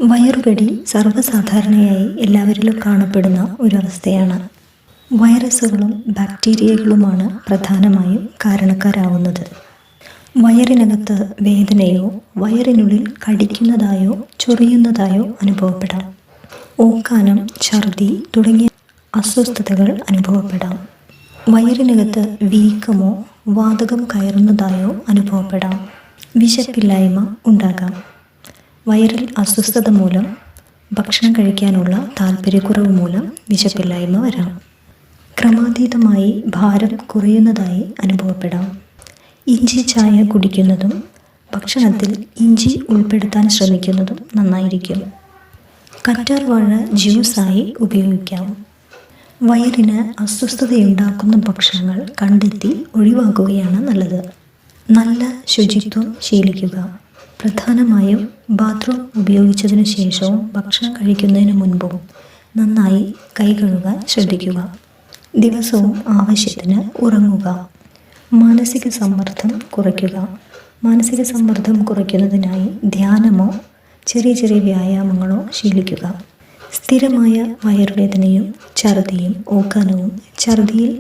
വയറുകടി സർവ്വസാധാരണയായി എല്ലാവരിലും കാണപ്പെടുന്ന ഒരവസ്ഥയാണ്. വൈറസുകളും ബാക്ടീരിയകളുമാണ് പ്രധാനമായും കാരണക്കാരാവുന്നത്. വയറിനകത്ത് വേദനയോ വയറിനുള്ളിൽ കടിക്കുന്നതായോ ചൊറിയുന്നതായോ അനുഭവപ്പെടാം. ഓക്കാനം, ഛർദി തുടങ്ങിയ അസ്വസ്ഥതകൾ അനുഭവപ്പെടാം. വയറിനകത്ത് വീക്കമോ വാതകം കയറുന്നതായോ അനുഭവപ്പെടാം. വിശപ്പില്ലായ്മ ഉണ്ടാകാം. വയറിൽ അസ്വസ്ഥത മൂലം, ഭക്ഷണം കഴിക്കാനുള്ള താല്പര്യക്കുറവ് മൂലം വിശപ്പില്ലായ്മ വരാം. ക്രമാതീതമായി ഭാരം കുറയുന്നതായി അനുഭവപ്പെടാം. ഇഞ്ചി ചായ കുടിക്കുന്നതും ഭക്ഷണത്തിൽ ഇഞ്ചി ഉൾപ്പെടുത്താൻ ശ്രമിക്കുന്നതും നന്നായിരിക്കും. കറ്റാർവാഴ ജ്യൂസായി ഉപയോഗിക്കാം. വയറിന് അസ്വസ്ഥതയുണ്ടാക്കുന്ന ഭക്ഷണങ്ങൾ കണ്ടെത്തി ഒഴിവാക്കുകയാണ് നല്ലത്. നല്ല ശുചിത്വം ശീലിക്കുക. പ്രധാനമായും ബാത്റൂം ഉപയോഗിച്ചതിനു ശേഷവും ഭക്ഷണം കഴിക്കുന്നതിന് മുൻപും നന്നായി കൈ കഴുകാൻ ശ്രദ്ധിക്കുക. ദിവസവും ആവശ്യത്തിന് ഉറങ്ങുക. മാനസിക സമ്മർദ്ദം കുറയ്ക്കുക. മാനസിക സമ്മർദ്ദം കുറയ്ക്കുന്നതിനായി ധ്യാനമോ ചെറിയ ചെറിയ വ്യായാമങ്ങളോ ശീലിക്കുക. സ്ഥിരമായ വയറുവേദനയും ഛർദിയും ഓക്കാനവും ഛർദിയിൽ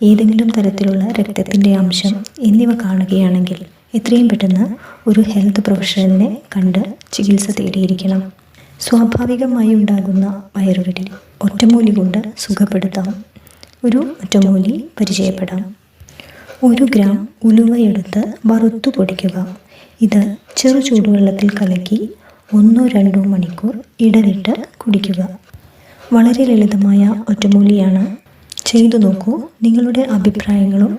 ഏതെങ്കിലും തരത്തിലുള്ള രക്തത്തിൻ്റെ അംശം എന്നിവ കാണുകയാണെങ്കിൽ എത്രയും പെട്ടെന്ന് ഒരു ഹെൽത്ത് പ്രൊഫഷണലിനെ കണ്ട് ചികിത്സ തേടിയിരിക്കണം. സ്വാഭാവികമായി ഉണ്ടാകുന്ന വയറുവേദന ഒറ്റമൂലി കൊണ്ട് സുഖപ്പെടുത്താം. ഒരു ഒറ്റമൂലി പരിചയപ്പെടാം. 1 ഗ്രാം ഉലുവയെടുത്ത് വറുത്തു പൊടിക്കുക. ഇത് ചെറു ചൂടുവെള്ളത്തിൽ കലക്കി 1-2 മണിക്കൂർ ഇടവിട്ട് കുടിക്കുക. വളരെ ലളിതമായ ഒറ്റമൂലിയാണ്. ചെയ്തു നോക്കൂ. നിങ്ങളുടെ അഭിപ്രായങ്ങളും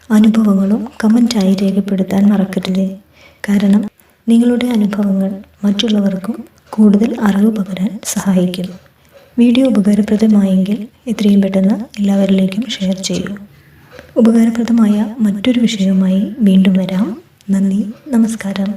അനുഭവങ്ങളും കമൻറ്റായി രേഖപ്പെടുത്താൻ മറക്കരുത്. കാരണം നിങ്ങളുടെ അനുഭവങ്ങൾ മറ്റുള്ളവർക്കും കൂടുതൽ അറിവ് പകരാൻ സഹായിക്കും. വീഡിയോ ഉപകാരപ്രദമായെങ്കിൽ എത്രയും പെട്ടെന്ന് എല്ലാവരിലേക്കും ഷെയർ ചെയ്യൂ. ഉപകാരപ്രദമായ മറ്റൊരു വിഷയവുമായി വീണ്ടും വരാം. നന്ദി, നമസ്കാരം.